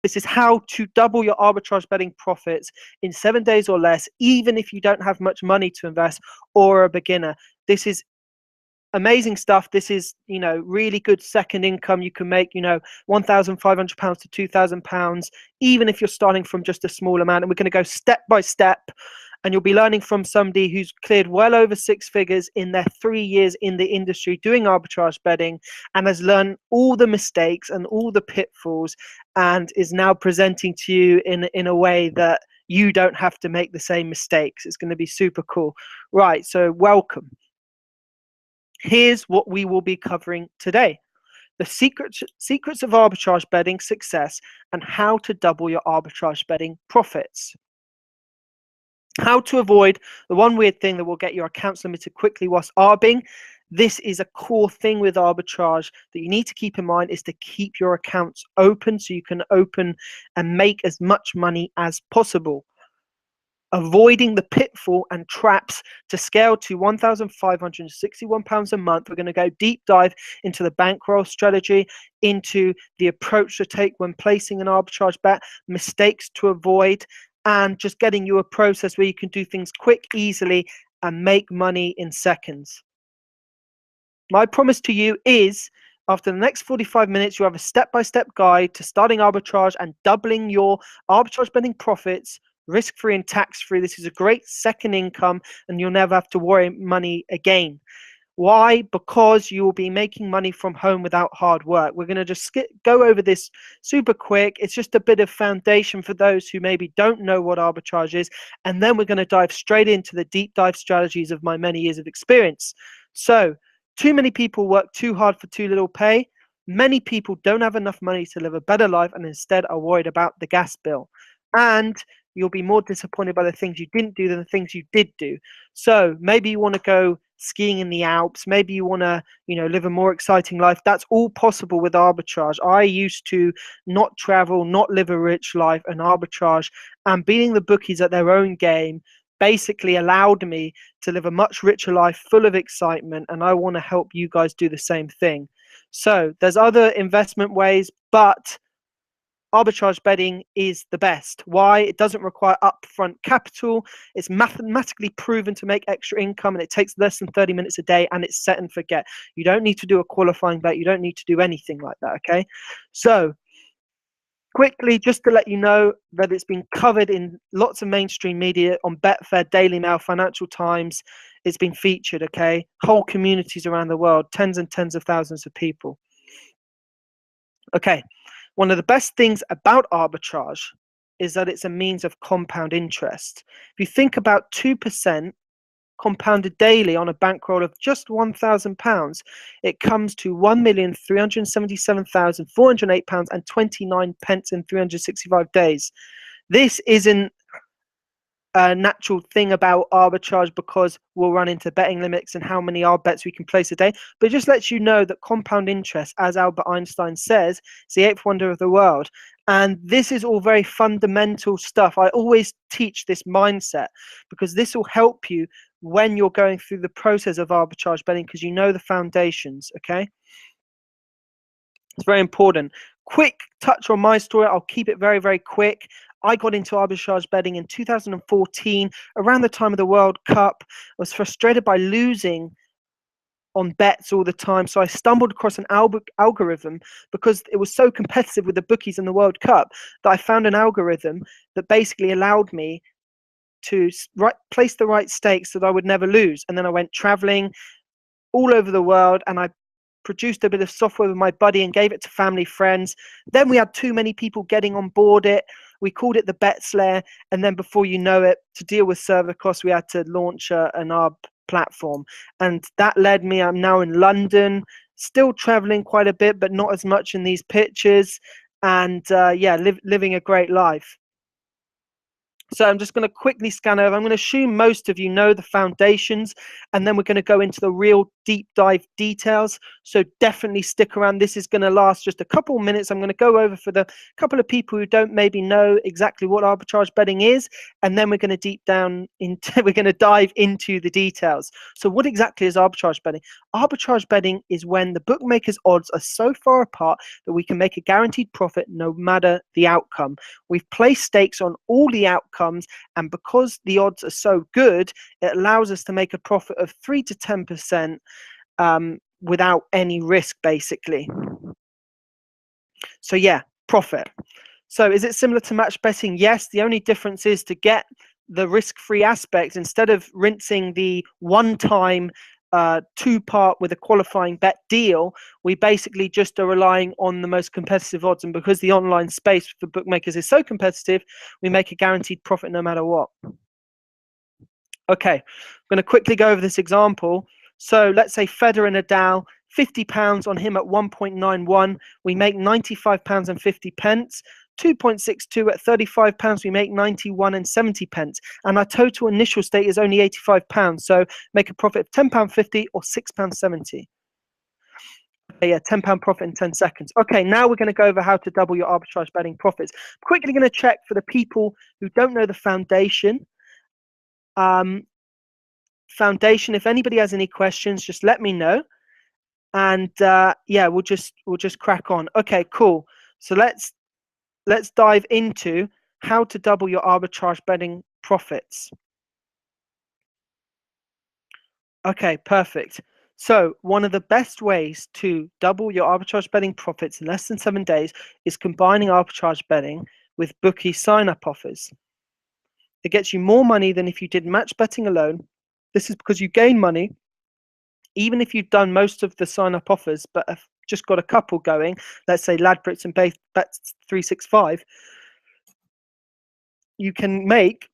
This is how to double your arbitrage betting profits in 7 days or less, even if you don't have much money to invest or are a beginner. This is amazing stuff. This is, really good second income. You can make, £1,500 to £2,000, even if you're starting from just a small amount. And we're going to go step by step. And you'll be learning from somebody who's cleared well over 6 figures in their 3 years in the industry doing arbitrage betting, and has learned all the mistakes and all the pitfalls, and is now presenting to you in a way that you don't have to make the same mistakes. It's going to be super cool. Right, so welcome. Here's what we will be covering today: the secrets of arbitrage betting success and how to double your arbitrage betting profits. How to avoid the one weird thing that will get your accounts limited quickly whilst arbing. This is a core thing with arbitrage that you need to keep in mind, is to keep your accounts open so you can open and make as much money as possible. Avoiding the pitfall and traps to scale to £1,561 a month. We're going to go deep dive into the bankroll strategy, into the approach to take when placing an arbitrage bet, mistakes to avoid, and just getting you a process where you can do things quick, easily, and make money in seconds. My promise to you is, after the next 45 minutes, you have a step-by-step guide to starting arbitrage and doubling your arbitrage betting profits, risk-free and tax-free. This is a great second income, and you'll never have to worry money again. Why? Because you will be making money from home without hard work. We're going to just go over this super quick. It's just a bit of foundation for those who maybe don't know what arbitrage is. And then we're going to dive straight into the deep dive strategies of my many years of experience. So, too many people work too hard for too little pay. Many people don't have enough money to live a better life and instead are worried about the gas bill. And you'll be more disappointed by the things you didn't do than the things you did do. So maybe you want to go skiing in the Alps. Maybe you want to, live a more exciting life. That's all possible with arbitrage. I used to not travel, not live a rich life, and arbitrage and beating the bookies at their own game basically allowed me to live a much richer life full of excitement. And I want to help you guys do the same thing. So there's other investment ways, but arbitrage betting is the best. Why? It doesn't require upfront capital. It's mathematically proven to make extra income, and it takes less than 30 minutes a day, and it's set and forget. You don't need to do a qualifying bet. You don't need to do anything like that, okay? So quickly, just to let you know that it's been covered in lots of mainstream media, on Betfair, Daily Mail, Financial Times. It's been featured, okay? Whole communities around the world, tens and tens of thousands of people. Okay. One of the best things about arbitrage is that it's a means of compound interest. If you think about 2% compounded daily on a bankroll of just £1,000, it comes to £1,377,408.29 in 365 days. This isn't a natural thing about arbitrage because we'll run into betting limits and how many arb bets we can place a day, but it just lets you know that compound interest, as Albert Einstein says, is the 8th wonder of the world. And this is all very fundamental stuff. I always teach this mindset because this will help you when you're going through the process of arbitrage betting, because you know the foundations, okay? It's very important. Quick touch on my story. I'll keep it very, very quick. I got into arbitrage betting in 2014, around the time of the World Cup. I was frustrated by losing on bets all the time, so I stumbled across an algorithm because it was so competitive with the bookies in the World Cup that I found an algorithm that basically allowed me to place the right stakes so that I would never lose. And then I went traveling all over the world, and I produced a bit of software with my buddy and gave it to family, friends. Then we had too many people getting on board it. We called it the Bet Slayer, and then before you know it, to deal with server costs, we had to launch an ARB platform, and that led me. I'm now in London, still traveling quite a bit, but not as much in these pictures, and living a great life. So I'm just going to quickly scan over. I'm going to assume most of you know the foundations, and then we're going to go into the real deep dive details, so definitely stick around. This is going to last just a couple minutes. I'm going to go over for the couple of people who don't maybe know exactly what arbitrage betting is, and then we're going to we're going to dive into the details. So what exactly is arbitrage betting? Arbitrage betting is when the bookmakers' odds are so far apart that we can make a guaranteed profit no matter the outcome. We've placed stakes on all the outcomes, and because the odds are so good, it allows us to make a profit of 3 to 10% without any risk, basically. So yeah, profit. So is it similar to match betting? Yes, the only difference is to get the risk-free aspect, instead of rinsing the one-time two-part with a qualifying bet deal, we basically just are relying on the most competitive odds. And because the online space for bookmakers is so competitive, we make a guaranteed profit no matter what. Okay, I'm going to quickly go over this example. So let's say Federer and Nadal, £50 on him at 1.91, we make £95 and 50 pence. 2.62 at £35, we make 91 and 70 pence. And our total initial stake is only £85, so make a profit of £10.50 or £6.70. Okay, yeah, £10 profit in 10 seconds. Okay, now we're going to go over how to double your arbitrage betting profits. Quickly going to check for the people who don't know the foundation. If anybody has any questions, just let me know, and yeah, we'll just crack on. Okay, cool. So let's dive into how to double your arbitrage betting profits. Okay, perfect. So one of the best ways to double your arbitrage betting profits in less than 7 days is combining arbitrage betting with bookie sign-up offers. It gets you more money than if you did match betting alone. This is because you gain money even if you've done most of the sign-up offers but have just got a couple going, let's say Ladbrokes and Bet365, you can make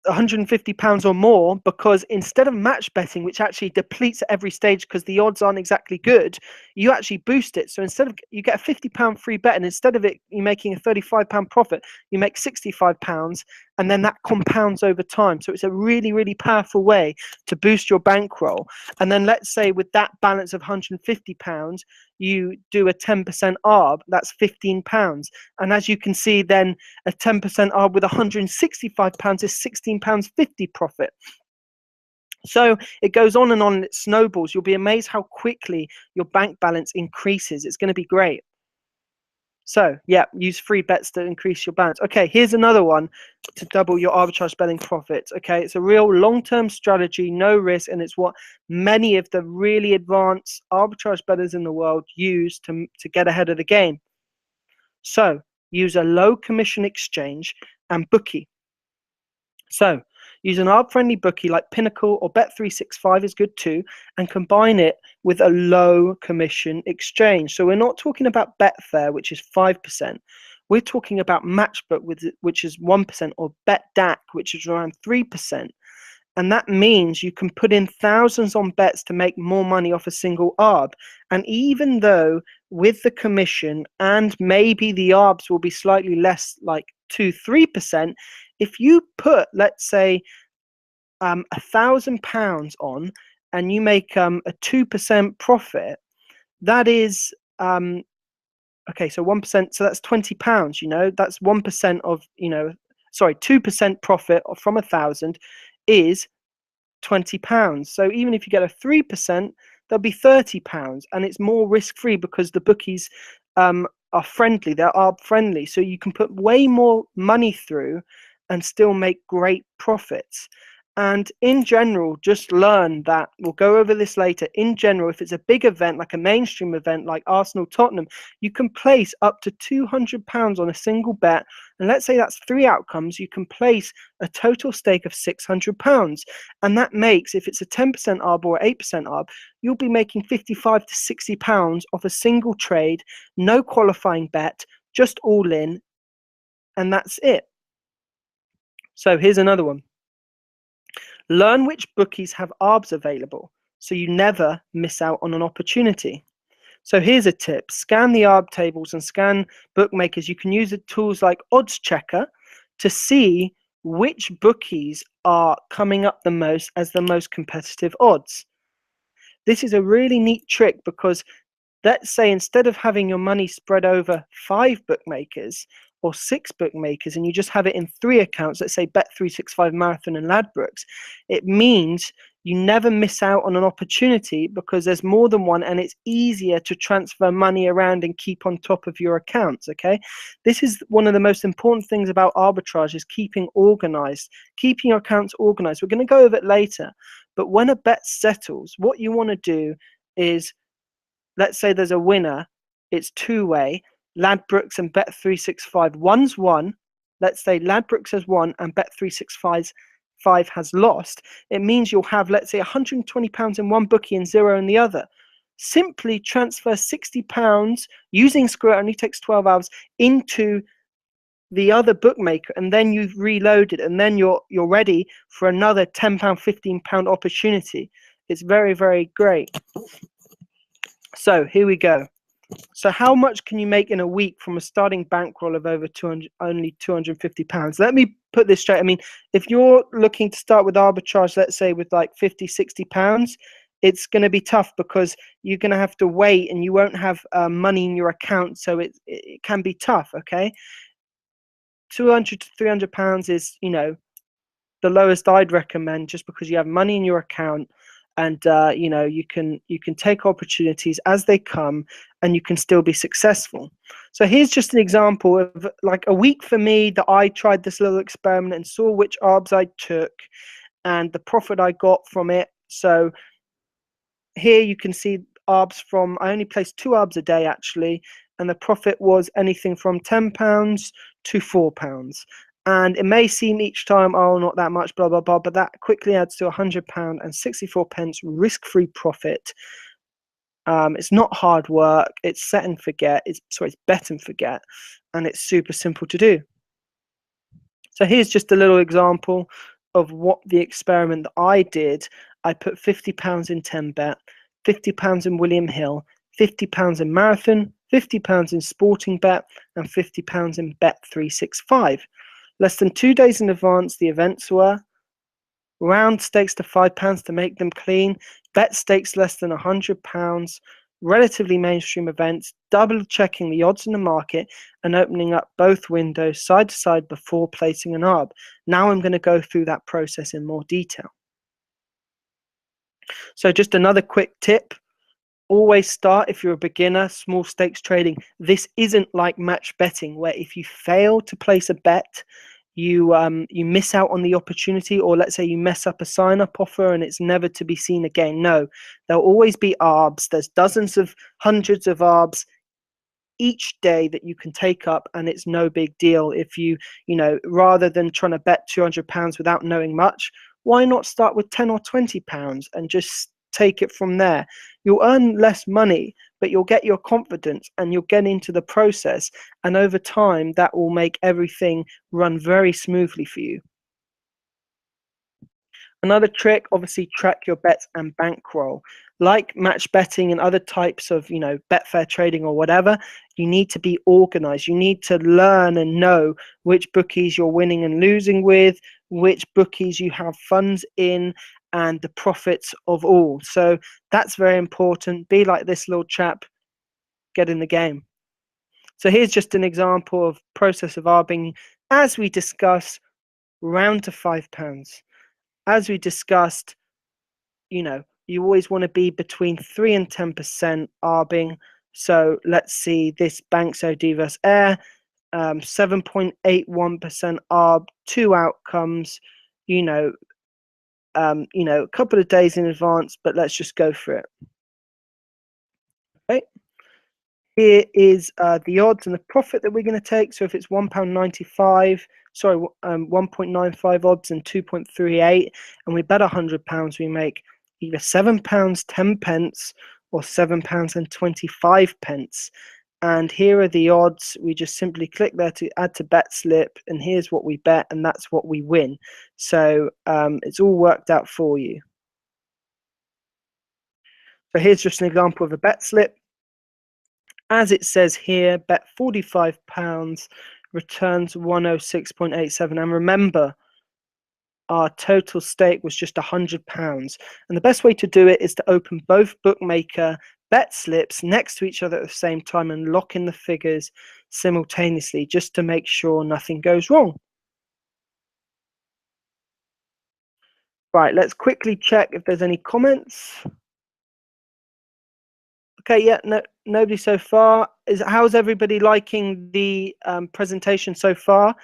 £150 or more, because instead of match betting, which actually depletes at every stage because the odds aren't exactly good, you actually boost it. So instead of, you get a £50 free bet, and instead of it you making a £35 profit, you make £65, and then that compounds over time. So it's a really, really powerful way to boost your bankroll. And then let's say with that balance of £150, you do a 10% arb, that's £15. And as you can see, then a 10% arb with £165 is £16.50 profit. So it goes on and it snowballs. You'll be amazed how quickly your bank balance increases. It's going to be great. So yeah, use free bets to increase your balance. Okay, here's another one to double your arbitrage betting profits. Okay, it's a real long-term strategy, no risk, and it's what many of the really advanced arbitrage bettors in the world use to get ahead of the game. So use a low commission exchange and bookie. So use an ARB-friendly bookie like Pinnacle or Bet365 is good too, and combine it with a low commission exchange. So we're not talking about Betfair, which is 5%. We're talking about Matchbook, which is 1%, or BetDAC, which is around 3%. And that means you can put in thousands on bets to make more money off a single ARB. And even though with the commission and maybe the ARBs will be slightly less, like 2-3%, if you put, let's say, £1,000 on and you make a 2% profit, that is okay, so 1%, so that's £20. You know, that's 1% of, 2% profit from 1,000 is £20. So even if you get a 3%, there'll be £30, and it's more risk-free because the bookies are friendly, they're ARB friendly, so you can put way more money through and still make great profits. And in general, just learn that, we'll go over this later, in general, if it's a big event, like a mainstream event like Arsenal Tottenham, you can place up to £200 on a single bet, and let's say that's 3 outcomes, you can place a total stake of £600, and that makes, if it's a 10% ARB or 8% ARB, you'll be making £55 to £60 off a single trade, no qualifying bet, just all in, and that's it. So here's another one. Learn which bookies have ARBs available, so you never miss out on an opportunity. So here's a tip. Scan the ARB tables and scan bookmakers. You can use tools like Odds Checker to see which bookies are coming up the most as the most competitive odds. This is a really neat trick because let's say instead of having your money spread over 5 bookmakers or 6 bookmakers and you just have it in 3 accounts, let's say Bet365, Marathon and Ladbrokes, it means you never miss out on an opportunity because there's more than one and it's easier to transfer money around and keep on top of your accounts, okay? This is one of the most important things about arbitrage, is keeping organized, keeping your accounts organized. We're going to go over it later, but when a bet settles, what you want to do is, let's say there's a winner, it's two-way, Ladbrokes and Bet365. One's won, let's say Ladbrokes has won and Bet365 has lost. It means you'll have, let's say, £120 in one bookie and 0 in the other. Simply transfer £60 using Screw, it only takes 12 hours, into the other bookmaker, and then you've reloaded, and then you're ready for another £10, £15 opportunity. It's very, very great. So here we go. So how much can you make in a week from a starting bankroll of over only £250? Let me put this straight. I mean, if you're looking to start with arbitrage, let's say with like £50, £60, it's going to be tough because you're going to have to wait and you won't have money in your account. So it can be tough, okay? £200 to £300 is, you know, the lowest I'd recommend, just because you have money in your account. And you know, you can take opportunities as they come and you can still be successful. So here's just an example of like a week for me that I tried this little experiment and saw which ARBs I took and the profit I got from it. So here you can see ARBs from, I only placed 2 ARBs a day actually, and the profit was anything from £10 to £4. And it may seem each time, oh, not that much, blah, blah, blah, but that quickly adds to £100 and 64 pence risk-free profit. It's not hard work. It's set and forget. It's bet and forget. And it's super simple to do. So here's just a little example of what the experiment that I did. I put £50 in 10bet, £50 in William Hill, £50 in Marathon, £50 in Sporting Bet, and £50 in Bet365. Less than 2 days in advance, the events were round stakes to £5 to make them clean, bet stakes less than £100, relatively mainstream events, double checking the odds in the market and opening up both windows side to side before placing an ARB. Now I'm going to go through that process in more detail. So just another quick tip. Always start, if you're a beginner, small stakes trading. This isn't like match betting, where if you fail to place a bet, you miss out on the opportunity, or let's say you mess up a sign-up offer and it's never to be seen again. No, there'll always be ARBs. There's dozens of hundreds of ARBs each day that you can take up, and it's no big deal. If you know, rather than trying to bet £200 without knowing much, why not start with £10 or £20 and just take it from there? You'll earn less money, but you'll get your confidence and you'll get into the process, and over time that will make everything run very smoothly for you. Another trick, obviously, track your bets and bankroll. Like match betting and other types of, you know, Betfair trading or whatever, you need to be organized. You need to learn and know which bookies you're winning and losing with, which bookies you have funds in, and the profits of all. So that's very important. Be like this little chap, get in the game. So here's just an example of process of arbing. As we discussed, round to £5. As we discussed, you know, you always want to be between 3 and 10% arbing. So let's see this Banks OD versus Air, 7.81% arb, 2 outcomes, you know, a couple of days in advance, but let's just go for it. Okay. Here is the odds and the profit that we're going to take. So if it's £1.95, sorry, 1.95 odds and 2.38, and we bet £100, we make either £7 10 pence or £7 and 25 pence. And here are the odds. We just simply click there to add to bet slip, and here's what we bet, and that's what we win. So it's all worked out for you. So here's just an example of a bet slip. As it says here, bet £45, returns 106.87. And remember, our total stake was just £100. And the best way to do it is to open both bookmaker bet slips next to each other at the same time and lock in the figures simultaneously, just to make sure nothing goes wrong. Right, let's quickly check if there's any comments. Okay, yeah, no, nobody so far. How's everybody liking the presentation so far?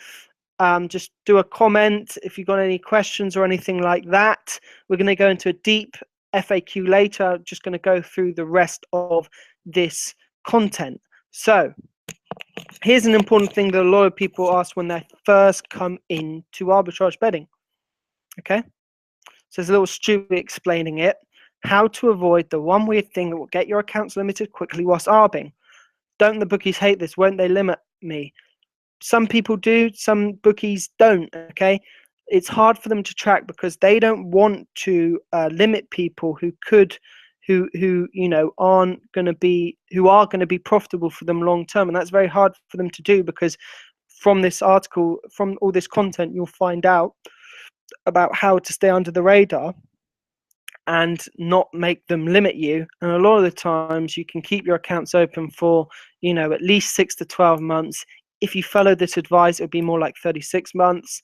Just do a comment if you've got any questions or anything like that. We're going to go into a deep FAQ later. I'm just going to go through the rest of this content. So here's an important thing that a lot of people ask when they first come into arbitrage betting. Okay, so there's a little Stewie explaining it. How to avoid the one weird thing that will get your accounts limited quickly whilst arbing. Don't the bookies hate this? Won't they limit me? Some people do, some bookies don't. Okay, it's hard for them to track because they don't want to limit people who you know are going to be profitable for them long term, and that's very hard for them to do, because from this article, from all this content, you'll find out about how to stay under the radar and not make them limit you. And a lot of the times you can keep your accounts open for, you know, at least 6 to 12 months. If you follow this advice, it would be more like 36 months.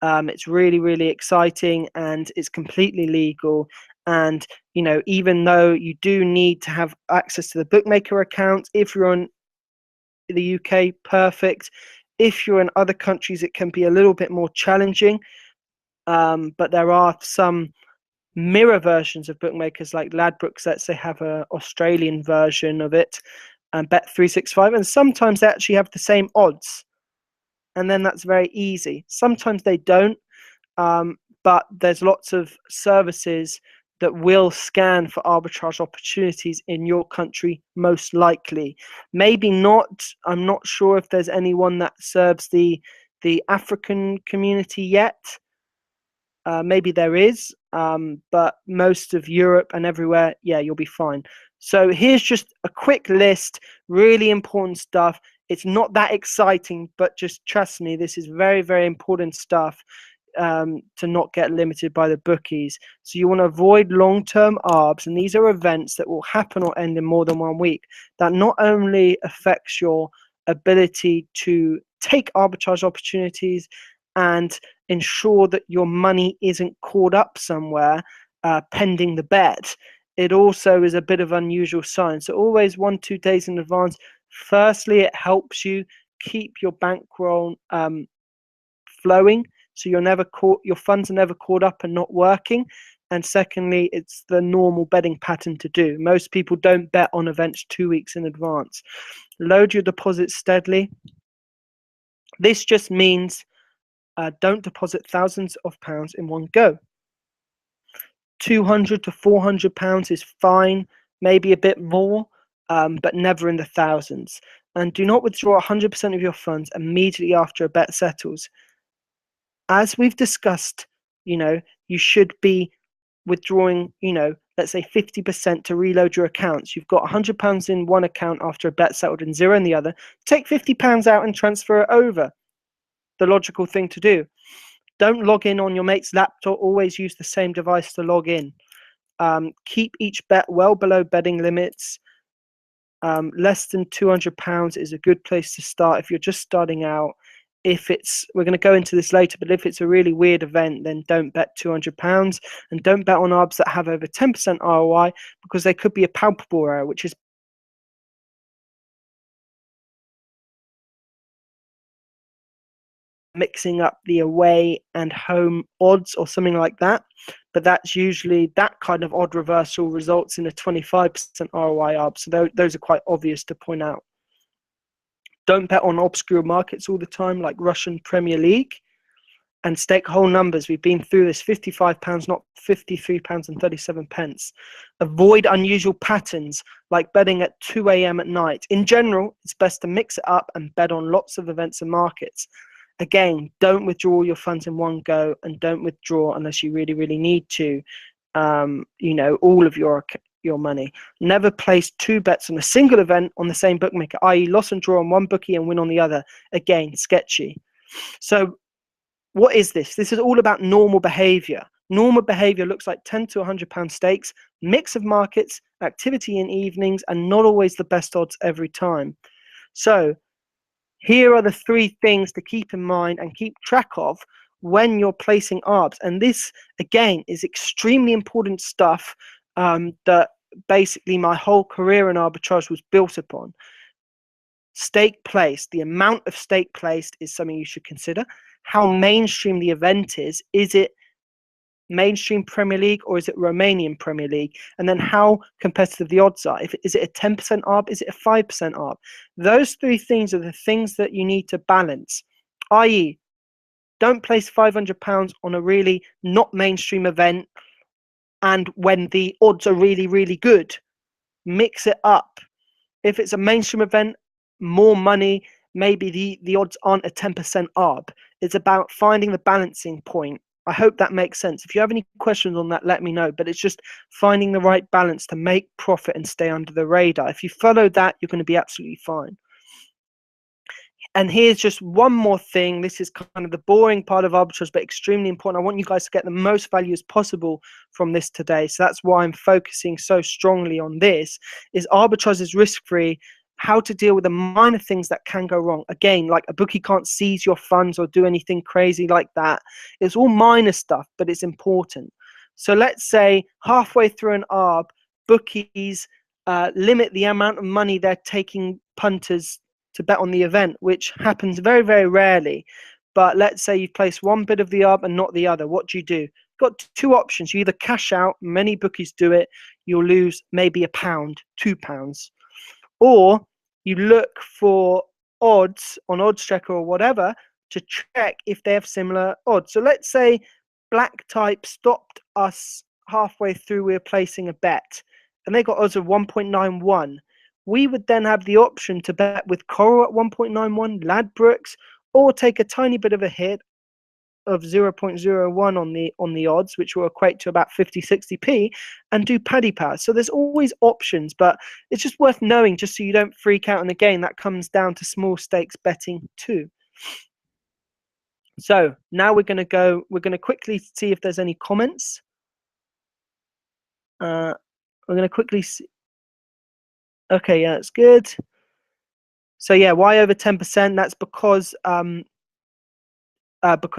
It's really, really exciting, and it's completely legal. And, you know, even though you do need to have access to the bookmaker account, if you're in the UK, perfect. If you're in other countries, it can be a little bit more challenging. But there are some mirror versions of bookmakers like Ladbrokes. Let's say have a Australian version of it, and Bet365, and sometimes they actually have the same odds, and then that's very easy. Sometimes they don't, but there's lots of services that will scan for arbitrage opportunities in your country, most likely. Maybe not. I'm not sure if there's anyone that serves the African community yet. Maybe there is, but most of Europe and everywhere, yeah, you'll be fine. So here's just a quick list, really important stuff. It's not that exciting, but just trust me, this is very, very important stuff to not get limited by the bookies. So you want to avoid long-term arbs, and these are events that will happen or end in more than 1 week. That not only affects your ability to take arbitrage opportunities and ensure that your money isn't caught up somewhere pending the bet, it also is a bit of unusual sign. So always 1-2 days in advance. Firstly, it helps you keep your bankroll flowing, so your funds are never caught up and not working. And secondly, it's the normal betting pattern to do. Most people don't bet on events 2 weeks in advance. Load your deposits steadily. This just means don't deposit thousands of pounds in one go. £200 to £400 is fine, maybe a bit more, but never in the thousands. And do not withdraw 100% of your funds immediately after a bet settles. As we've discussed, you know, you should be withdrawing, you know, let's say 50% to reload your accounts. You've got £100 in one account after a bet settled and zero in the other. Take £50 out and transfer it over. The logical thing to do. Don't log in on your mate's laptop. Always use the same device to log in. Keep each bet well below betting limits. Less than £200 is a good place to start if you're just starting out. We're going to go into this later, but if it's a really weird event, then don't bet £200, and don't bet on arbs that have over 10% ROI, because they could be a palpable error, which is mixing up the away and home odds or something like that. But that's usually, that kind of odd reversal results in a 25% ROI arb. So those are quite obvious to point out. Don't bet on obscure markets all the time, like Russian Premier League, and stake whole numbers. We've been through this. £55, not £53.37. Avoid unusual patterns, like betting at 2 a.m. at night. In general, it's best to mix it up and bet on lots of events and markets. Again, don't withdraw your funds in one go, and don't withdraw unless you really, really need to, you know, all of your money. Never place 2 bets on a single event on the same bookmaker, i.e. loss and draw on one bookie and win on the other. Again, sketchy. So What is this? This is all about normal behavior. Normal behavior looks like 10 to £100 stakes, mix of markets, activity in evenings, and not always the best odds every time. So here are the 3 things to keep in mind and keep track of when you're placing ARBs. And this, again, is extremely important stuff that basically my whole career in arbitrage was built upon. Stake placed, the amount of stake placed is something you should consider. How mainstream the event is it mainstream Premier League or is it Romanian Premier League? And then how competitive the odds are. Is it a 10% ARB? Is it a 5% ARB? Those 3 things are the things that you need to balance, i.e. don't place £500 on a really not mainstream event and when the odds are really, really good. Mix it up. If it's a mainstream event, more money, maybe the odds aren't a 10% ARB. It's about finding the balancing point. I hope that makes sense. If you have any questions on that, let me know. But it's just finding the right balance to make profit and stay under the radar. If you follow that, you're going to be absolutely fine. And here's just one more thing. This is kind of the boring part of arbitrage, but extremely important. I want you guys to get the most value as possible from this today. So that's why I'm focusing so strongly on this, is arbitrage is risk-free. How to deal with the minor things that can go wrong. Again, like a bookie can't seize your funds or do anything crazy like that. It's all minor stuff, but it's important. So let's say halfway through an ARB, bookies limit the amount of money they're taking punters to bet on the event, which happens very, very rarely. But let's say you've placed one bit of the ARB and not the other. What do? You've got 2 options. You either cash out, many bookies do it, you'll lose maybe £1, £2. Or you look for odds on odds checker or whatever to check if they have similar odds. So let's say black type stopped us halfway through, we were placing a bet and they got odds of 1.91. We would then have the option to bet with Coral at 1.91, Ladbrokes, or take a tiny bit of a hit of 0.01 on the odds, which will equate to about 50-60p, and do paddy power. So there's always options, but it's just worth knowing just so you don't freak out. And again, that comes down to small stakes betting too. So now we're going to quickly see if there's any comments. We're going to quickly see. Okay, yeah, that's good. So yeah, why over 10%? That's because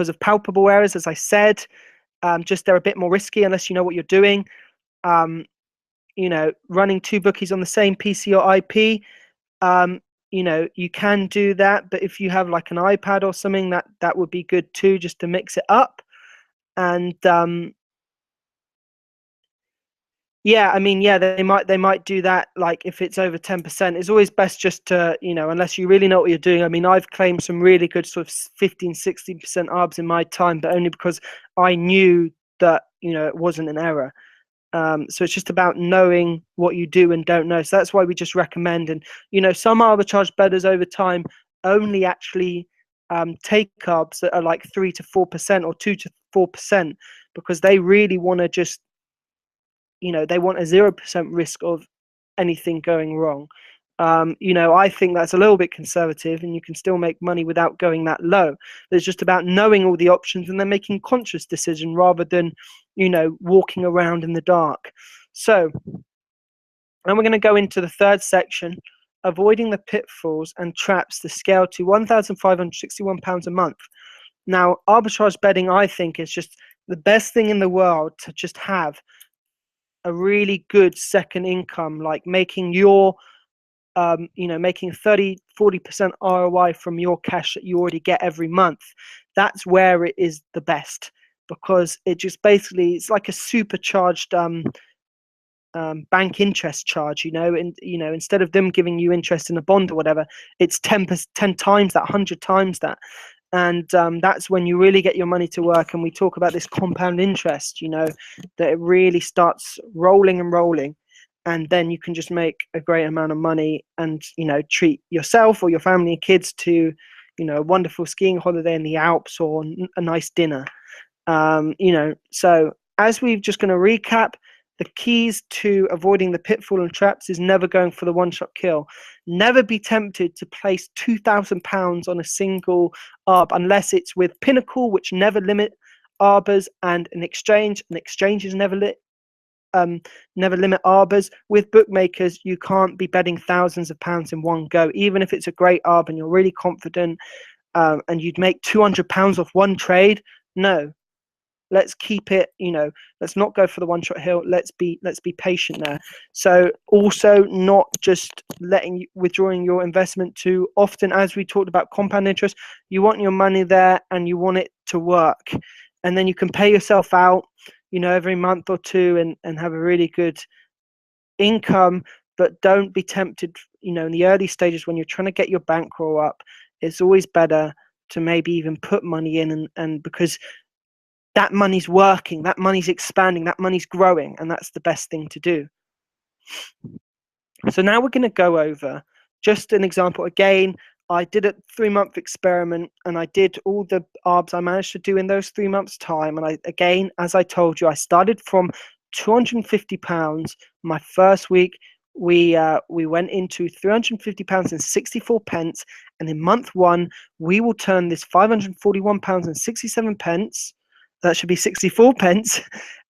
of palpable errors, as I said. Just they're a bit more risky unless you know what you're doing. You know, running 2 bookies on the same PC or IP, you know, you can do that, but if you have like an iPad or something, that would be good too, just to mix it up. And yeah, I mean, yeah, they might do that. Like if it's over 10%, it's always best just to, you know, unless you really know what you're doing. I mean, I've claimed some really good sort of 15-16% ARBs in my time, but only because I knew that, you know, it wasn't an error. So it's just about knowing what you do and don't know. So that's why we just recommend. And, you know, some arbitrage bettors over time only actually take ARBs that are like 3 to 4% or 2 to 4% because they really want to just, you know, they want a 0% risk of anything going wrong. You know, I think that's a little bit conservative and you can still make money without going that low. It's just about knowing all the options and then making conscious decision rather than, you know, walking around in the dark. So, and we're going to go into the 3rd section, avoiding the pitfalls and traps to scale to £1,561 a month. Now, arbitrage betting, I think, is just the best thing in the world to just have a really good second income, like making your you know, making 30-40% ROI from your cash that you already get every month. That's where it is the best, because it just basically, it's like a supercharged bank interest charge, you know. And you know, instead of them giving you interest in a bond or whatever, it's 10 times that, 100 times that. And that's when you really get your money to work. And we talk about this compound interest, you know, that it really starts rolling and rolling. And then you can just make a great amount of money and, you know, treat yourself or your family and kids to, you know, a wonderful skiing holiday in the Alps or a nice dinner. You know, so as we're just going to recap, The keys to avoiding the pitfall and traps is never going for the one-shot kill. Never be tempted to place £2,000 on a single ARB unless it's with Pinnacle, which never limit ARBers, and an exchange. An exchange is never limit ARBers. With bookmakers, you can't be betting thousands of pounds in one go, even if it's a great ARB and you're really confident, and you'd make £200 off one trade. No, let's keep it, let's not go for the one shot hill. Let's be patient there. So also not just withdrawing your investment too often. As we talked about compound interest, you want your money there and you want it to work, and then you can pay yourself out, every month or two, and have a really good income. But don't be tempted, in the early stages when you're trying to get your bankroll up. It's always better to maybe even put money in, and because that money's working, that money's expanding, that money's growing, and that's the best thing to do. So now we're going to go over just an example. Again, I did a 3-month experiment, and I did all the ARBs I managed to do in those 3 months' time. And again, as I told you, I started from £250. My first week, we went into £350 and 64 pence, and in month 1, we will turn this £541 and 67 pence. That should be 64 pence,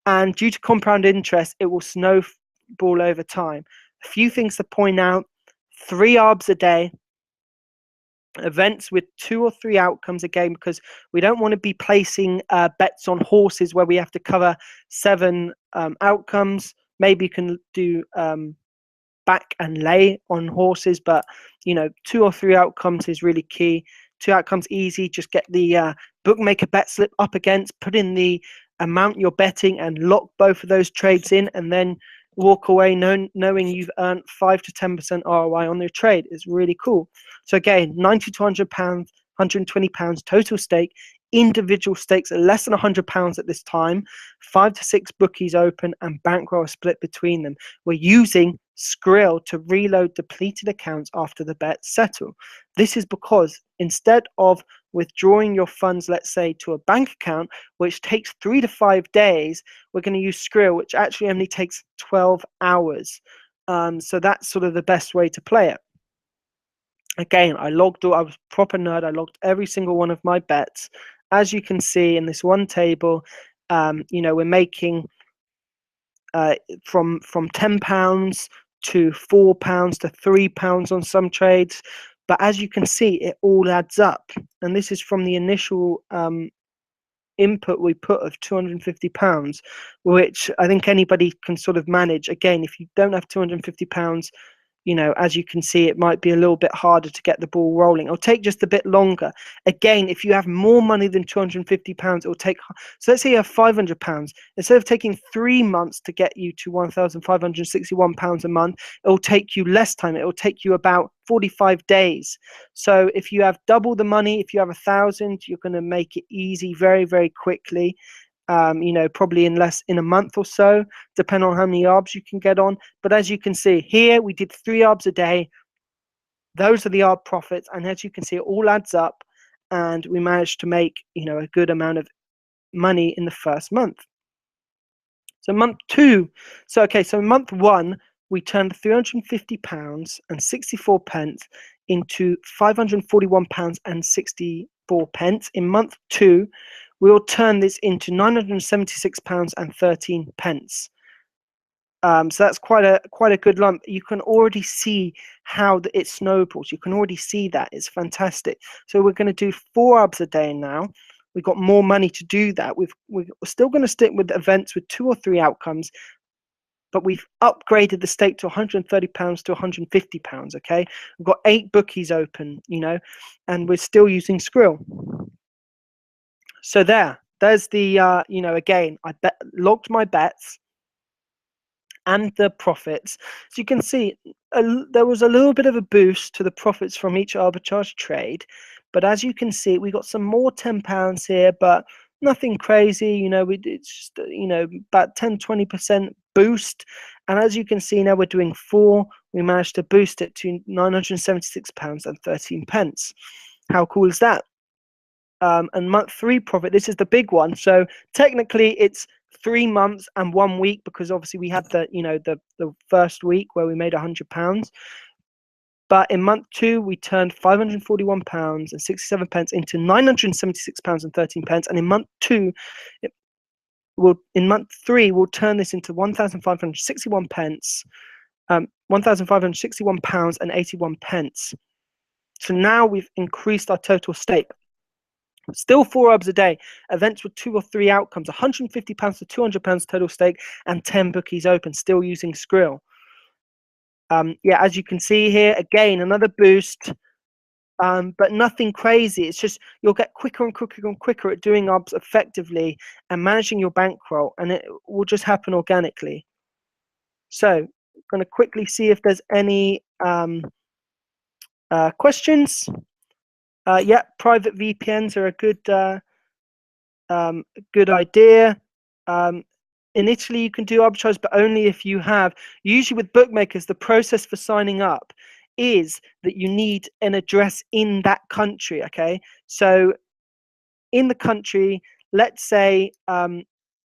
and due to compound interest, it will snowball over time. A few things to point out: 3 ARBs a day, events with 2 or 3 outcomes again, because we don't want to be placing bets on horses where we have to cover 7 outcomes. Maybe you can do back and lay on horses, but 2 or 3 outcomes is really key. 2 outcomes easy. Just get the bookmaker bet slip up against, put in the amount you're betting, and lock both of those trades in, and then walk away knowing you've earned 5 to 10% ROI on your trade. Is really cool. So again, £90 to £100, £120 total stake. Individual stakes are less than £100 at this time. 5 to 6 bookies open, and bankroll split between them. We're using Skrill to reload depleted accounts after the bets settle. This is because instead of withdrawing your funds, let's say, to a bank account, which takes 3 to 5 days, we're going to use Skrill, which actually only takes 12 hours. So that's sort of the best way to play it. Again, I was proper nerd. I logged every single one of my bets. As you can see in this one table, we're making from £10 to £4 to £3 on some trades. But as you can see, it all adds up. And this is from the initial input we put of £250, which I think anybody can sort of manage. Again, if you don't have £250, as you can see, it might be a little bit harder to get the ball rolling. It'll take just a bit longer. Again, if you have more money than £250, it will take. So let's say you have £500. Instead of taking 3 months to get you to £1,561 a month, it will take you less time. It will take you about 45 days. So if you have double the money, if you have 1,000, you're going to make it easy very, very quickly. Probably in a month or so, depending on how many ARBs you can get on. But as you can see here, we did 3 ARBs a day. Those are the ARB profits, and as you can see, it all adds up, and we managed to make a good amount of money in the first month. So month 2, so month 1, we turned £350 and 64 pence into £541 and 64 pence. In month 2, we will turn this into £976 and 13 pence. So that's quite a good lump. You can already see how it snowballs. You can already see that. It's fantastic. So we're going to do 4 ARBs a day now. We've got more money to do that. We're still going to stick with events with 2 or 3 outcomes, but we've upgraded the stake to £130 to £150. Okay, we've got 8 bookies open, and we're still using Skrill. So there's the again, I logged my bets and the profits. So you can see there was a little bit of a boost to the profits from each arbitrage trade, but as you can see, we got some more £10 here, but nothing crazy. It's just about 10-20% boost. And as you can see, now we're doing 4. We managed to boost it to £976 and 13 pence. How cool is that? And month 3 profit, this is the big one. So technically it's 3 months and 1 week, because obviously we had the first week where we made £100. But in month 2, we turned £541 and 67 pence into £976 and 13 pence. And in month 3, we'll turn this into 1,561 pence, £1,561 and 81 pence. So now we've increased our total stake. Still 4 arbs a day. Events with 2 or 3 outcomes. £150 to £200 total stake, and 10 bookies open. Still using Skrill. Yeah, as you can see here, again another boost, but nothing crazy. It's just you'll get quicker and quicker and quicker at doing arbs effectively and managing your bankroll, and it will just happen organically. So I'm going to quickly see if there's any questions. Yeah, private VPNs are a good idea. In Italy, you can do arbitrage, but only if you have. Usually with bookmakers, the process for signing up is that you need an address in that country. Okay, so in the country, let's say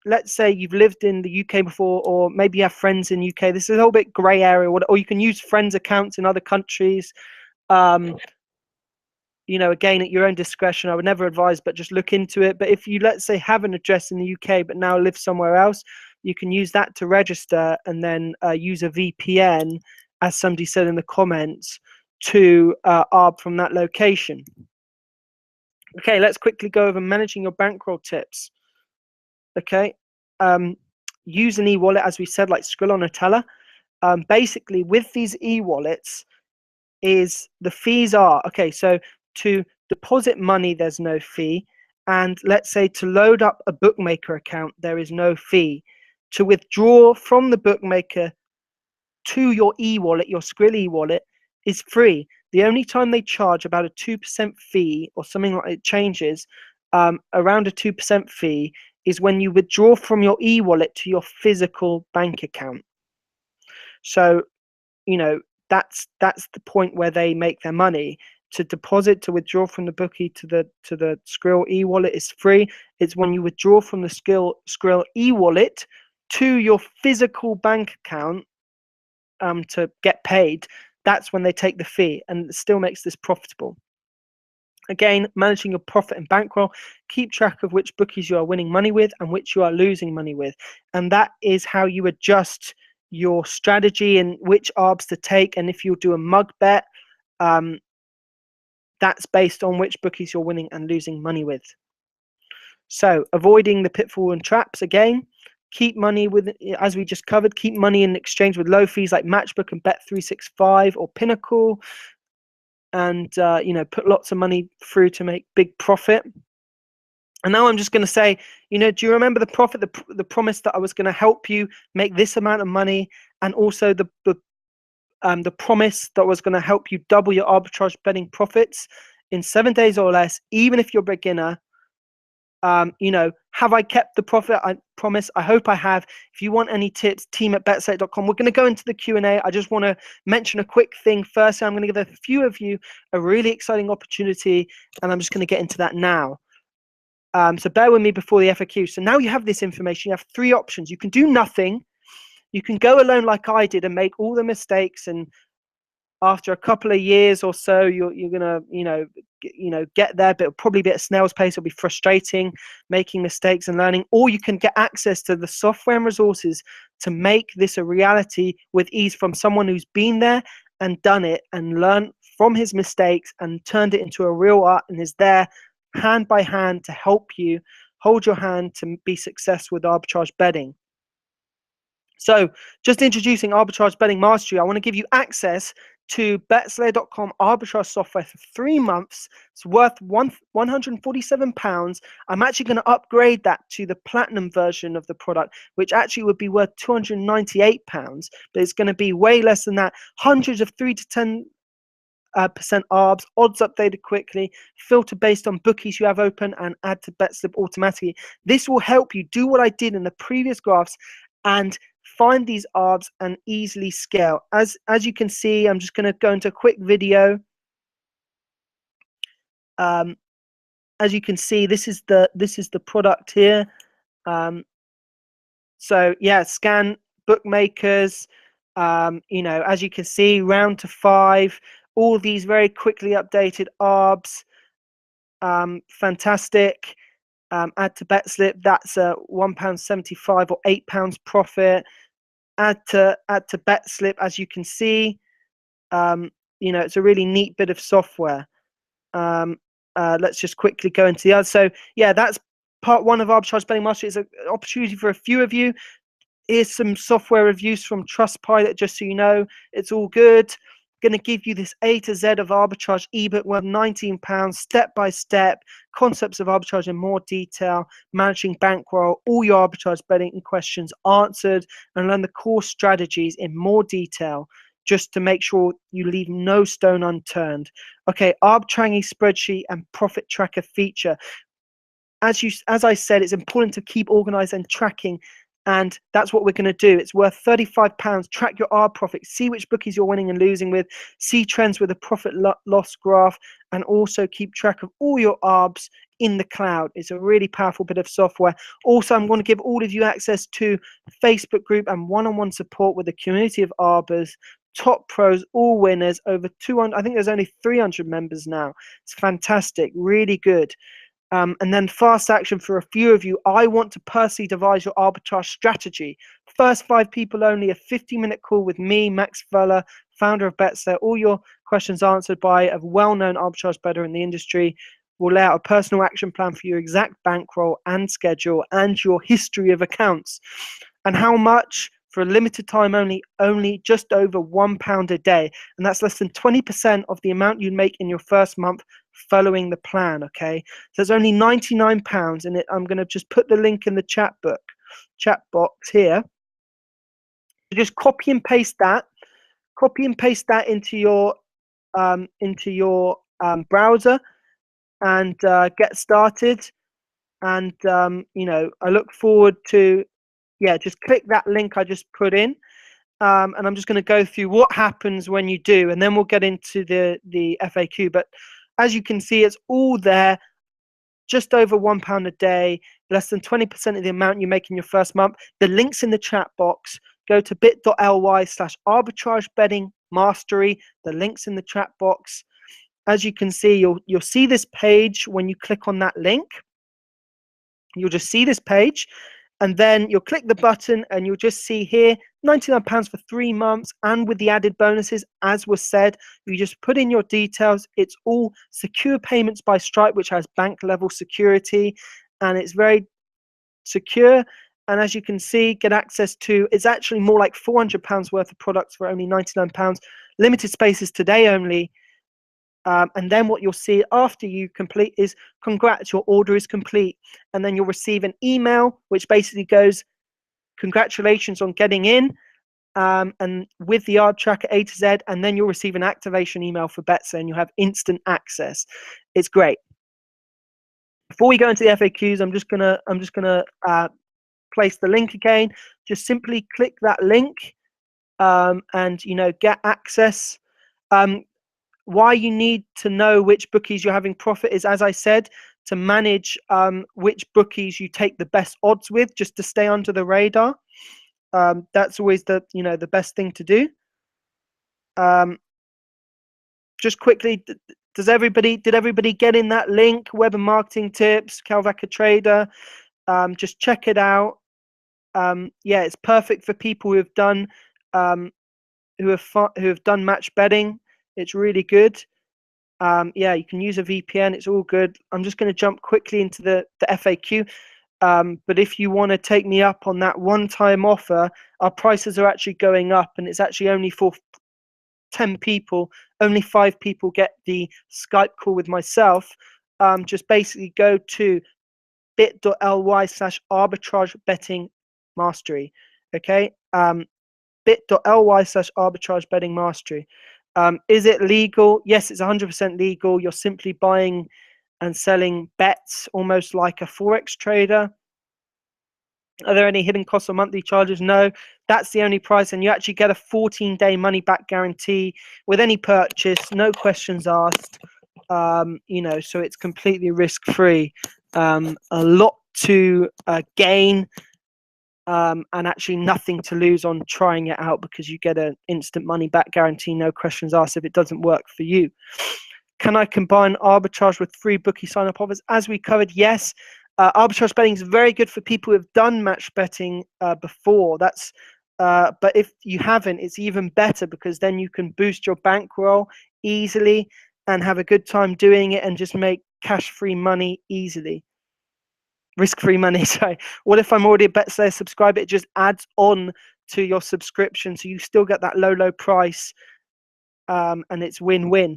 you've lived in the UK before, or maybe you have friends in UK. This is a little bit grey area, or you can use friends' accounts in other countries. Again, at your own discretion. I would never advise, but just look into it. But if you, let's say, have an address in the UK but now live somewhere else, you can use that to register, and then use a VPN, as somebody said in the comments, to arb from that location. Okay, let's quickly go over managing your bankroll tips. Okay, use an e-wallet, as we said, like Skrill or Nutella. Basically, with these e-wallets, is the fees are, okay, so to deposit money, there's no fee. And let's say to load up a bookmaker account, there is no fee. To withdraw from the bookmaker to your e-wallet, your Skrill e-wallet, is free. The only time they charge about a 2% fee, or something like it changes, around a 2% fee, is when you withdraw from your e-wallet to your physical bank account. So, that's the point where they make their money. To deposit, to withdraw from the bookie to the Skrill e-wallet is free. It's when you withdraw from the Skrill e-wallet to your physical bank account to get paid, that's when they take the fee, and it still makes this profitable. Again, managing your profit and bankroll, keep track of which bookies you are winning money with and which you are losing money with, and that is how you adjust your strategy and which arbs to take. And if you do a mug bet, that's based on which bookies you're winning and losing money with. So avoiding the pitfall and traps, again, keep money with, as we just covered, keep money in exchange with low fees like Matchbook and Bet365 or Pinnacle, and put lots of money through to make big profit. And now I'm just going to say, do you remember the profit, the promise that I was going to help you make this amount of money, and also the promise that was going to help you double your arbitrage betting profits in 7 days or less, even if you're a beginner? Have I kept the profit I promise? I hope I have. If you want any tips, team@betslate.com. We're going to go into the Q&A. I just want to mention a quick thing. First, I'm going to give a few of you a really exciting opportunity, and I'm just going to get into that now. So bear with me before the FAQ. So now you have this information. You have 3 options. You can do nothing. You can go alone like I did and make all the mistakes, and after a couple of years or so, you're gonna get there, but it'll probably be at a snail's pace. It'll be frustrating, making mistakes and learning. Or you can get access to the software and resources to make this a reality with ease, from someone who's been there and done it and learned from his mistakes and turned it into a real art, and is there hand by hand to help you, hold your hand to be successful with arbitrage betting. So just introducing Arbitrage Betting Mastery. I want to give you access to betslayer.com arbitrage software for 3 months. It's worth £147. I'm actually going to upgrade that to the platinum version of the product, which actually would be worth £298, but it's going to be way less than that. Hundreds of 3 to 10% ARBs, odds updated quickly, filter based on bookies you have open, and add to bet slip automatically. This will help you do what I did in the previous graphs and find these ARBs and easily scale. As you can see, I'm just going to go into a quick video. As you can see, this is the product here. So yeah, scan bookmakers. You know, as you can see, round to 5, all these very quickly updated ARBs. Fantastic. Add to bet slip, that's a £1.75 or £8 profit. Add to bet slip, as you can see. You know, it's a really neat bit of software. Let's just quickly go into the other. So yeah, that's part 1 of Arbitrage Betting Mastery. It's an opportunity for a few of you. Here's some software reviews from Trustpilot, just so you know it's all good. Going to give you this A to Z of arbitrage ebook worth £19, step by step, concepts of arbitrage in more detail, managing bankroll, all your arbitrage betting questions answered, and learn the core strategies in more detail, just to make sure you leave no stone unturned. Okay, arbitraging spreadsheet and profit tracker feature. As I said, it's important to keep organized and tracking, and that's what we're going to do. It's worth £35. Track your ARB profit, see which bookies you're winning and losing with, see trends with a profit loss graph, and also keep track of all your ARBs in the cloud. It's a really powerful bit of software. Also, I'm going to give all of you access to Facebook group and one-on-one support with a community of ARBers, top pros, all winners, over 200. I think there's only 300 members now. It's fantastic, really good. And then fast action for a few of you. I want to personally devise your arbitrage strategy. First 5 people only, a 50-minute call with me, Max Veller, founder of Betster. All your questions answered by a well-known arbitrage bettor in the industry. We'll lay out a personal action plan for your exact bankroll and schedule and your history of accounts. And how much? For a limited time only just over £1 a day. And that's less than 20% of the amount you make in your first month following the plan, okay? So it's only £99, and I'm going to just put the link in the chat box here. So just copy and paste that into your browser, and get started. And you know, I look forward to, yeah, just click that link I just put in. And I'm just going to go through what happens when you do, and then we'll get into the FAQ. But as you can see, it's all there, just over £1 a day, less than 20% of the amount you make in your first month. The link's in the chat box. Go to bit.ly/arbitrage betting mastery. The link's in the chat box. As you can see, you'll see this page when you click on that link. You'll just see this page, and then you'll click the button and you'll just see here £99 for 3 months, and with the added bonuses, as was said, you just put in your details. It's all secure payments by Stripe, which has bank level security, and it's very secure. And as you can see, get access to, it's actually more like £400 worth of products for only £99. Limited spaces today only. And then what you'll see after you complete is, congrats, your order is complete. And then you'll receive an email which basically goes, congratulations on getting in, and with the ARB tracker A to Z. And then you'll receive an activation email for Betsa, and you'll have instant access. It's great. Before we go into the FAQs, I'm just gonna place the link again. Just simply click that link, and you know, get access. Why you need to know which bookies you're having profit is, as I said, to manage which bookies you take the best odds with, just to stay under the radar. That's always the best thing to do. Just quickly, did everybody get in that link? Web and marketing tips, Calvaca Trader. Just check it out. Yeah, it's perfect for people who have done match betting. It's really good. Yeah, you can use a VPN. It's all good. I'm just going to jump quickly into the FAQ. But if you want to take me up on that one-time offer, our prices are actually going up, and it's actually only for 10 people. Only 5 people get the Skype call with myself. Just basically go to bit.ly/arbitrage betting mastery. Okay. bit.ly/arbitrage betting mastery. Is it legal? Yes, it's 100% legal. You're simply buying and selling bets, almost like a forex trader. Are there any hidden costs or monthly charges? No, that's the only price, and you actually get a 14-day money-back guarantee with any purchase, no questions asked. You know, so it's completely risk-free. A lot to gain. and actually nothing to lose on trying it out, because you get an instant money back guarantee, no questions asked if it doesn't work for you. Can I combine arbitrage with free bookie sign up offers? As we covered, yes. Arbitrage betting is very good for people who have done match betting before. But if you haven't, it's even better, because then you can boost your bankroll easily and have a good time doing it and just make cash-free money easily. Risk-free money, sorry. What if I'm already a BetSlayer subscriber? It just adds on to your subscription, so you still get that low price, and it's win-win.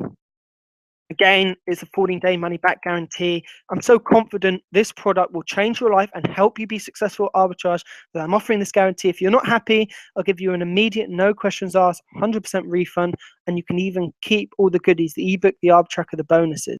Again, it's a 14-day money-back guarantee. I'm so confident this product will change your life and help you be successful at arbitrage that I'm offering this guarantee. If you're not happy, I'll give you an immediate, no questions asked, 100% refund, and you can even keep all the goodies, the ebook, the arb tracker, the bonuses.